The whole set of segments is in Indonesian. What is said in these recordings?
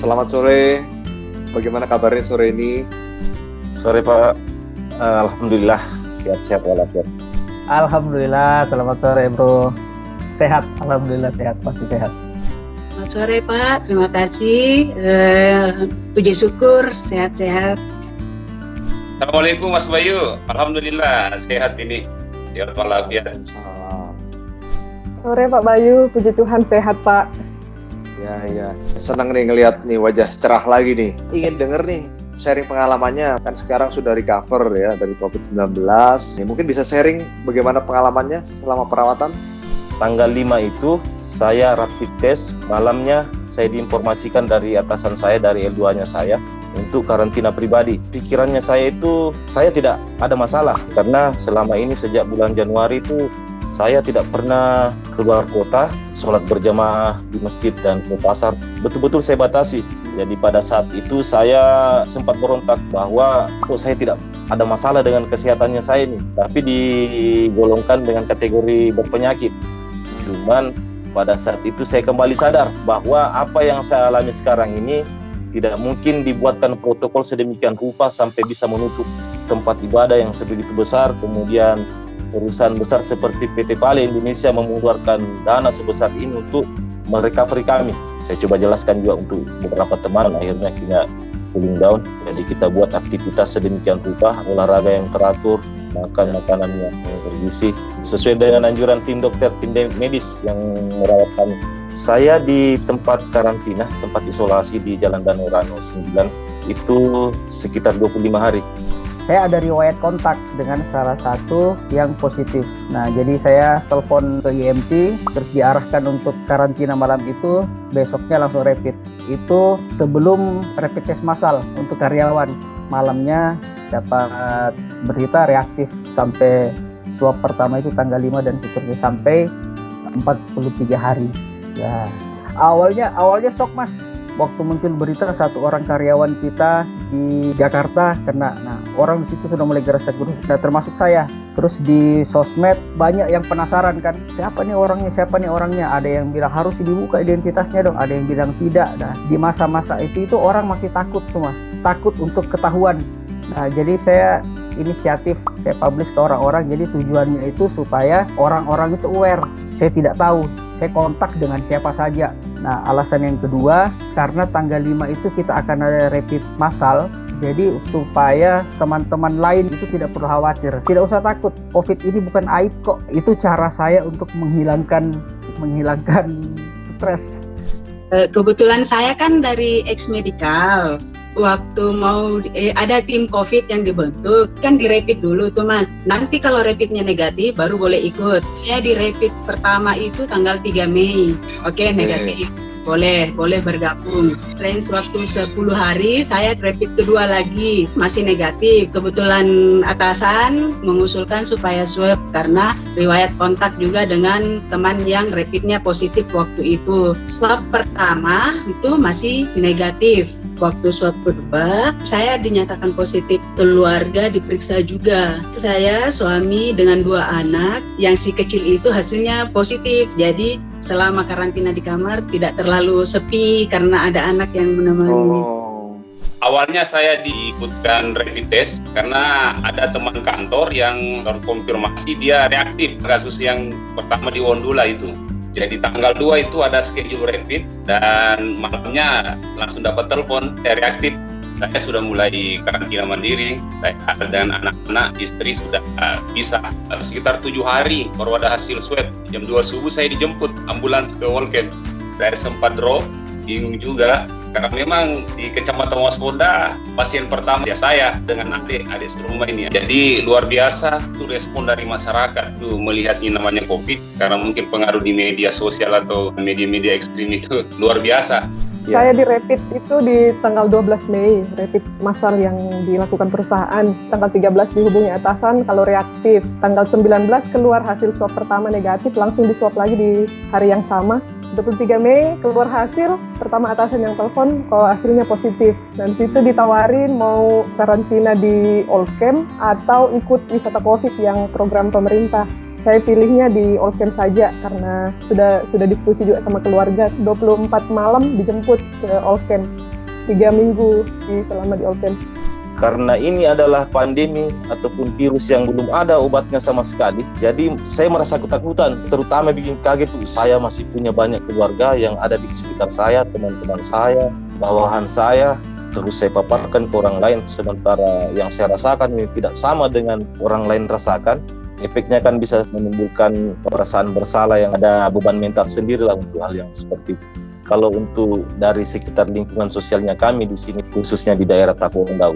Selamat sore. Bagaimana kabarnya sore ini? Sore Pak, Alhamdulillah sehat-sehat walafiat. Alhamdulillah, selamat sore bro. Sehat, Alhamdulillah sehat, pasti sehat. Selamat sore Pak, terima kasih. Puji syukur, sehat-sehat. Assalamualaikum Mas Bayu, Alhamdulillah sehat ini. Ya walafiat. Sore Pak Bayu, puji Tuhan sehat Pak. Ya. Senang nih ngelihat nih wajah cerah lagi nih. Ingin denger nih sharing pengalamannya. Kan sekarang sudah recover ya dari COVID-19. Mungkin bisa sharing bagaimana pengalamannya selama perawatan? Tanggal 5 itu saya rapid test, malamnya saya diinformasikan dari atasan saya, dari L2-nya saya, untuk karantina pribadi. Pikirannya saya itu, saya tidak ada masalah, karena selama ini sejak bulan Januari itu saya tidak pernah keluar kota, sholat berjamaah di masjid dan ke pasar. Betul-betul saya batasi. Jadi pada saat itu saya sempat berontak bahwa kok saya tidak ada masalah dengan kesehatannya saya ini, tapi digolongkan dengan kategori berpenyakit. Cuman pada saat itu saya kembali sadar bahwa apa yang saya alami sekarang ini tidak mungkin dibuatkan protokol sedemikian rupa sampai bisa menutup tempat ibadah yang sebegitu besar, kemudian perusahaan besar seperti PT Pale Indonesia mengeluarkan dana sebesar ini untuk merecovery kami. Saya coba jelaskan juga untuk beberapa teman, akhirnya kita cooling down. Jadi kita buat aktivitas sedemikian rupa, olahraga yang teratur, makan makanan yang bergizi, sesuai dengan anjuran tim dokter, tim medis yang merawat kami. Saya di tempat karantina, tempat isolasi di Jalan Danau Rano 9, itu sekitar 25 hari. Saya ada riwayat kontak dengan salah satu yang positif. Nah, jadi saya telepon ke IMT, terus diarahkan untuk karantina malam itu, besoknya langsung rapid. Itu sebelum rapid test massal untuk karyawan. Malamnya dapat berita reaktif sampai swab pertama itu tanggal 5 dan seterusnya sampai 43 hari. Ya, awalnya shock Mas. Waktu muncul berita satu orang karyawan kita di Jakarta kena, nah orang di situ sudah mulai gerasa-gerusu, termasuk saya. Terus di sosmed banyak yang penasaran kan, siapa nih orangnya? Ada yang bilang harus dibuka identitasnya dong, ada yang bilang tidak. Nah di masa-masa itu orang masih takut semua, takut untuk ketahuan. Nah jadi saya inisiatif, saya publish ke orang-orang, jadi tujuannya itu supaya orang-orang itu aware. Saya tidak tahu, saya kontak dengan siapa saja. Nah, alasan yang kedua, karena tanggal 5 itu kita akan ada rapid massal, jadi supaya teman-teman lain itu tidak perlu khawatir. Tidak usah takut, COVID ini bukan aib kok. Itu cara saya untuk menghilangkan stres. Kebetulan saya kan dari ex-medikal. Waktu mau ada tim COVID yang dibentuk, kan dirapid dulu tuh Mas. Nanti kalau rapidnya negatif baru boleh ikut. Saya di rapid pertama itu tanggal 3 Mei. Oke, negatif. Boleh bergabung. Range waktu 10 hari, saya rapid kedua lagi, masih negatif. Kebetulan atasan mengusulkan supaya swab karena riwayat kontak juga dengan teman yang rapidnya positif waktu itu. Swab pertama itu masih negatif. Waktu swab kedua, saya dinyatakan positif. Keluarga diperiksa juga. Saya suami dengan 2 anak, yang si kecil itu hasilnya positif. Jadi selama karantina di kamar tidak terlalu sepi karena ada anak yang menemani. Awalnya saya diikutkan rapid test karena ada teman kantor yang terkonfirmasi dia reaktif kasus yang pertama di Wondula itu. Jadi tanggal 2 itu ada schedule rapid dan malamnya langsung dapat telepon saya reaktif. Saya sudah mulai karantina mandiri, saya dan anak-anak, istri sudah bisa. Sekitar 7 hari baru ada hasil swab. Jam 2 subuh saya dijemput ambulans ke Walken. Saya sempat drop, bingung juga. Karena memang di Kecamatan Wasponda pasien pertama ya saya dengan adik serumah ini. Jadi luar biasa tuh respon dari masyarakat tuh melihat ini namanya COVID, karena mungkin pengaruh di media sosial atau media-media ekstrim itu luar biasa. Ya. Saya di rapid itu di tanggal 12 Mei, rapid massal yang dilakukan perusahaan. Tanggal 13 dihubungi atasan kalau reaktif. Tanggal 19 keluar hasil swab pertama negatif, langsung di swab lagi di hari yang sama. 23 Mei keluar hasil, pertama atasan yang telepon kalau hasilnya positif. Dan situ ditawarin mau karantina di Olcamp atau ikut wisata COVID yang program pemerintah. Saya pilihnya di Olcamp saja karena sudah diskusi juga sama keluarga. 24 malam dijemput ke Olcamp. 3 minggu selama di Allcamp. Karena ini adalah pandemi ataupun virus yang belum ada obatnya sama sekali, jadi saya merasa ketakutan. Terutama bikin kaget tuh, saya masih punya banyak keluarga yang ada di sekitar saya, teman-teman saya, bawahan saya, terus saya paparkan ke orang lain. Sementara yang saya rasakan ini tidak sama dengan orang lain rasakan. Efeknya kan bisa menimbulkan perasaan bersalah yang ada beban mental sendiri lah untuk hal yang seperti itu. Kalau untuk dari sekitar lingkungan sosialnya kami di sini, khususnya di daerah Takuangdau,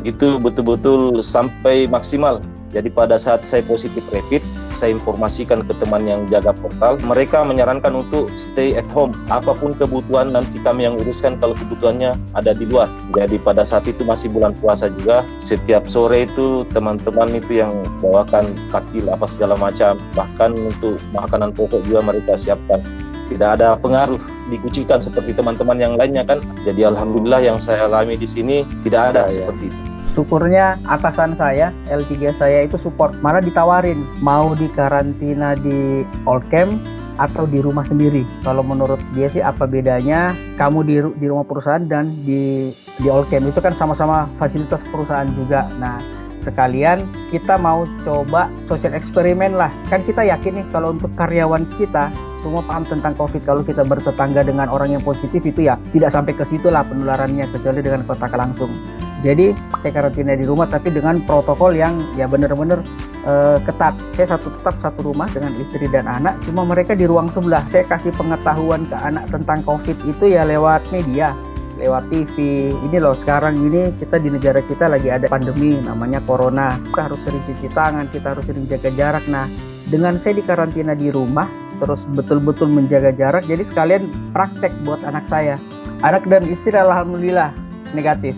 itu betul-betul sampai maksimal. Jadi pada saat saya positif rapid, saya informasikan ke teman yang jaga portal, mereka menyarankan untuk stay at home. Apapun kebutuhan nanti kami yang uruskan kalau kebutuhannya ada di luar. Jadi pada saat itu masih bulan puasa juga, setiap sore itu teman-teman itu yang bawakan takjil apa segala macam. Bahkan untuk makanan pokok juga mereka siapkan. Tidak ada pengaruh dikucilkan seperti teman-teman yang lainnya kan. Jadi alhamdulillah yang saya alami di sini tidak ada seperti itu. Syukurnya atasan saya, L3 saya itu support, malah ditawarin mau dikarantina di Allcamp atau di rumah sendiri. Kalau menurut dia sih apa bedanya kamu di rumah perusahaan dan di Allcamp, itu kan sama-sama fasilitas perusahaan juga. Nah, sekalian kita mau coba social eksperimen lah. Kan kita yakin nih kalau untuk karyawan kita semua paham tentang COVID. Kalau kita bertetangga dengan orang yang positif itu ya tidak sampai ke situ lah penularannya, kecuali dengan kontak langsung. Jadi saya karantina di rumah tapi dengan protokol yang ya benar-benar ketat. Saya tetap satu rumah dengan istri dan anak, cuma mereka di ruang sebelah. Saya kasih pengetahuan ke anak tentang COVID itu ya lewat media, lewat TV. Ini loh sekarang ini kita di negara kita lagi ada pandemi namanya corona. Kita harus sering cuci tangan, kita harus sering jaga jarak. Nah, dengan saya dikarantina di rumah terus betul-betul menjaga jarak, jadi sekalian praktek buat anak saya. Anak dan istri alhamdulillah negatif.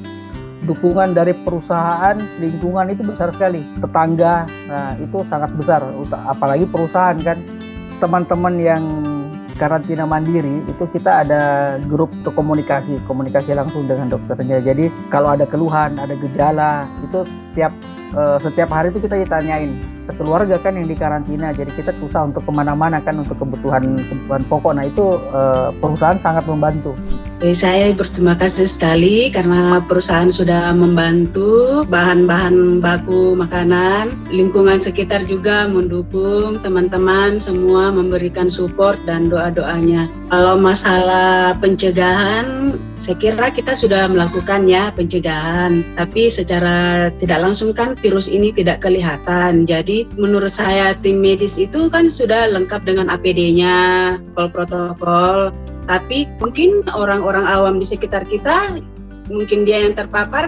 Dukungan dari perusahaan, lingkungan itu besar sekali. Tetangga, nah itu sangat besar. Apalagi perusahaan kan, teman-teman yang karantina mandiri itu kita ada grup untuk komunikasi langsung dengan dokternya. Jadi kalau ada keluhan, ada gejala, itu setiap hari itu kita ditanyain. Sekeluarga kan yang dikarantina, jadi kita susah untuk kemana-mana kan untuk kebutuhan pokok. Nah itu perusahaan sangat membantu. Saya berterima kasih sekali karena perusahaan sudah membantu bahan-bahan baku makanan, lingkungan sekitar juga mendukung, teman-teman semua memberikan support dan doa-doanya. Kalau masalah pencegahan, saya kira kita sudah melakukannya pencegahan, tapi secara tidak langsung kan virus ini tidak kelihatan. Jadi menurut saya tim medis itu kan sudah lengkap dengan APD-nya, protokol. Tapi mungkin orang-orang awam di sekitar kita, mungkin dia yang terpapar,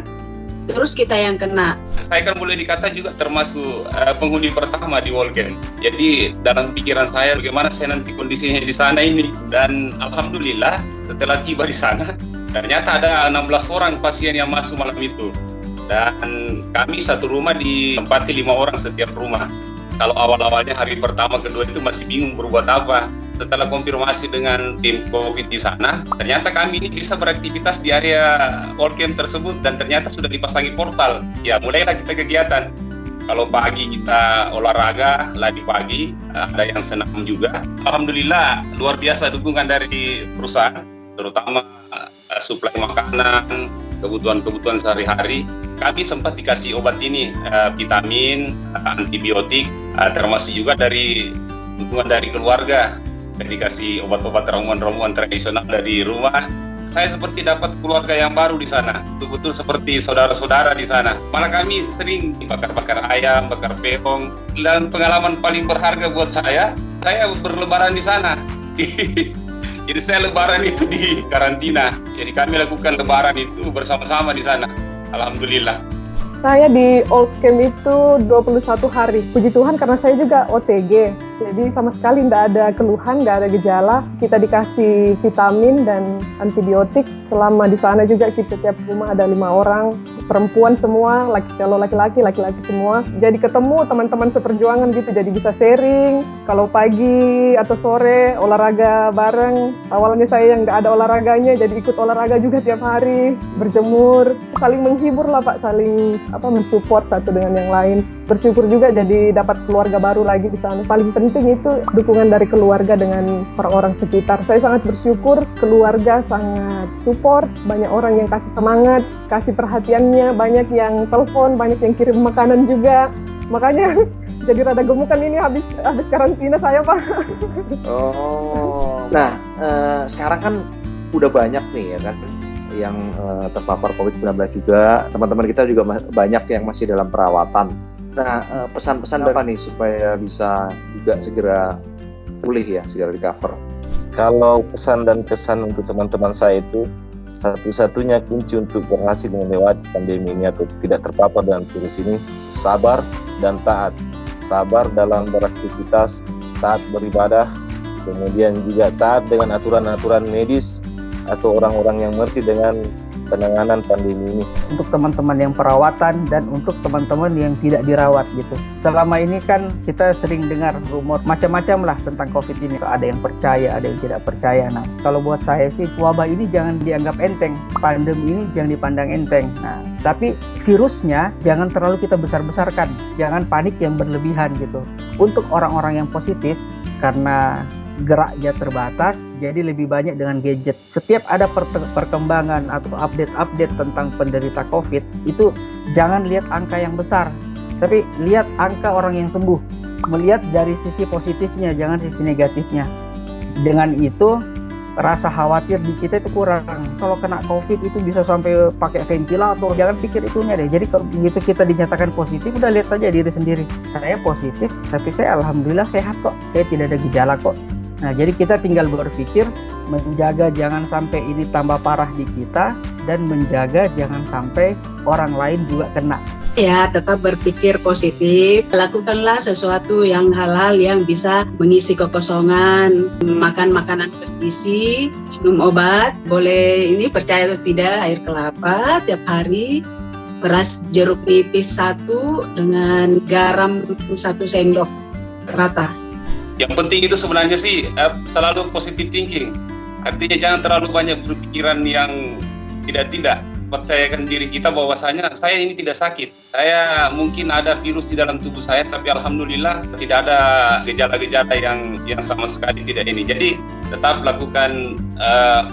terus kita yang kena. Saya kan boleh dikata juga termasuk penghuni pertama di Allcamp. Jadi dalam pikiran saya bagaimana saya nanti kondisinya di sana ini. Dan alhamdulillah setelah tiba di sana, ternyata ada 16 orang pasien yang masuk malam itu. Dan kami satu rumah ditempati 5 orang setiap rumah. Kalau awal-awalnya hari pertama, kedua itu masih bingung berbuat apa. Setelah konfirmasi dengan tim COVID di sana, ternyata kami ini bisa beraktivitas di area Allcamp tersebut dan ternyata sudah dipasangi portal. Ya, mulailah kita kegiatan. Kalau pagi kita olahraga, lari pagi, ada yang senam juga. Alhamdulillah, luar biasa dukungan dari perusahaan, terutama suplai makanan, kebutuhan sehari-hari. Kami sempat dikasih obat ini, vitamin, antibiotik, termasuk juga dari dukungan dari keluarga. Dikasih obat-obat ramuan-ramuan tradisional dari rumah. Saya seperti dapat keluarga yang baru di sana, betul-betul seperti saudara-saudara di sana. Malah kami sering bakar-bakar ayam, bakar peong. Dan pengalaman paling berharga buat saya berlebaran di sana. Jadi saya lebaran itu di karantina. Jadi kami lakukan lebaran itu bersama-sama di sana. Alhamdulillah. Saya di Allcamp itu 21 hari. Puji Tuhan karena saya juga OTG. Jadi sama sekali tidak ada keluhan, tidak ada gejala. Kita dikasih vitamin dan antibiotik. Selama di sana juga kita tiap rumah ada 5 orang. perempuan semua, kalau laki-laki semua. Jadi ketemu teman-teman seperjuangan gitu, jadi bisa sharing. Kalau pagi atau sore olahraga bareng. Awalnya saya yang nggak ada olahraganya, jadi ikut olahraga juga tiap hari, berjemur, saling menghibur lah Pak, saling mensupport satu dengan yang lain. Bersyukur juga jadi dapat keluarga baru lagi di sana. Paling penting itu dukungan dari keluarga dengan orang-orang sekitar. Saya sangat bersyukur, keluarga sangat support, banyak orang yang kasih semangat, kasih perhatiannya, banyak yang telepon, banyak yang kirim makanan juga. Makanya jadi rada gemukan ini habis karantina saya Pak. Oh. Nah, sekarang kan udah banyak nih ya kan yang terpapar COVID-19 juga. Teman-teman kita juga banyak yang masih dalam perawatan. Nah, pesan-pesan apa nih supaya bisa juga segera pulih ya, segera recover? Kalau pesan dan kesan untuk teman-teman saya itu, satu-satunya kunci untuk berhasil melewati pandemi ini atau tidak terpapar dengan virus ini, sabar dan taat. Sabar dalam beraktivitas, taat beribadah, kemudian juga taat dengan aturan-aturan medis atau orang-orang yang mengerti dengan penanganan pandemi ini. Untuk teman-teman yang perawatan dan untuk teman-teman yang tidak dirawat gitu. Selama ini kan kita sering dengar rumor macam-macam lah tentang COVID ini. Ada yang percaya, ada yang tidak percaya. Nah, kalau buat saya sih wabah ini jangan dianggap enteng. Pandemi ini jangan dipandang enteng. Nah, tapi virusnya jangan terlalu kita besar-besarkan. Jangan panik yang berlebihan gitu. Untuk orang-orang yang positif, karena geraknya terbatas, jadi lebih banyak dengan gadget. Setiap ada perkembangan atau update tentang penderita COVID, itu jangan lihat angka yang besar, tapi lihat angka orang yang sembuh. Melihat dari sisi positifnya, jangan sisi negatifnya. Dengan itu, rasa khawatir di kita itu kurang. Kalau kena COVID itu bisa sampai pakai ventilator, jangan pikir itunya deh. Jadi kalau begitu kita dinyatakan positif, udah lihat saja diri sendiri. Saya positif, tapi saya alhamdulillah sehat kok. Saya tidak ada gejala kok. Nah, jadi kita tinggal berpikir, menjaga jangan sampai ini tambah parah di kita, dan menjaga jangan sampai orang lain juga kena. Ya, tetap berpikir positif. Lakukanlah sesuatu yang hal-hal yang bisa mengisi kekosongan. Makan makanan bergizi, minum obat. Boleh ini percaya atau tidak, air kelapa tiap hari. Beras jeruk nipis 1 dengan garam 1 sendok rata. Yang penting itu sebenarnya sih selalu positive thinking. Artinya jangan terlalu banyak berpikiran yang tidak-tidak. Percayakan diri kita bahwasanya saya ini tidak sakit. Saya mungkin ada virus di dalam tubuh saya, tapi alhamdulillah tidak ada gejala-gejala yang sama sekali tidak ini. Jadi tetap lakukan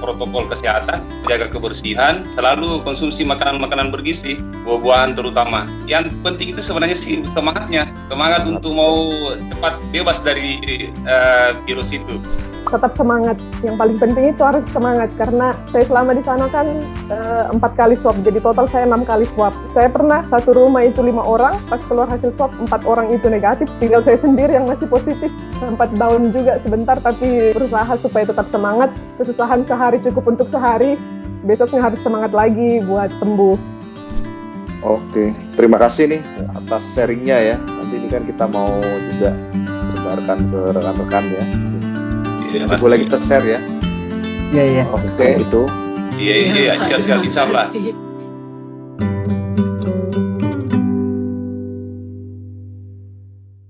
protokol kesehatan, jaga kebersihan, selalu konsumsi makanan-makanan bergizi, buah-buahan terutama. Yang penting itu sebenarnya sih semangatnya, semangat untuk mau cepat bebas dari virus itu. Tetap semangat. Yang paling penting itu harus semangat, karena saya selama di sana kan 4 kali swab, jadi total saya 6 kali swab. Saya pernah satu rumah itu 5 orang, pas keluar hasil swab 4 orang itu negatif, tinggal saya sendiri yang masih positif. 4 down juga sebentar, tapi berusaha supaya tetap semangat. Kesusahan sehari cukup untuk sehari, besoknya harus semangat lagi buat sembuh. Oke, terima kasih nih atas sharingnya ya. Nanti ini kan kita mau juga sebarkan ke rekan-rekan ya. Iya, Boleh kita share ya? Iya. Oke, itu. Iya, siap-siap, insya Allah.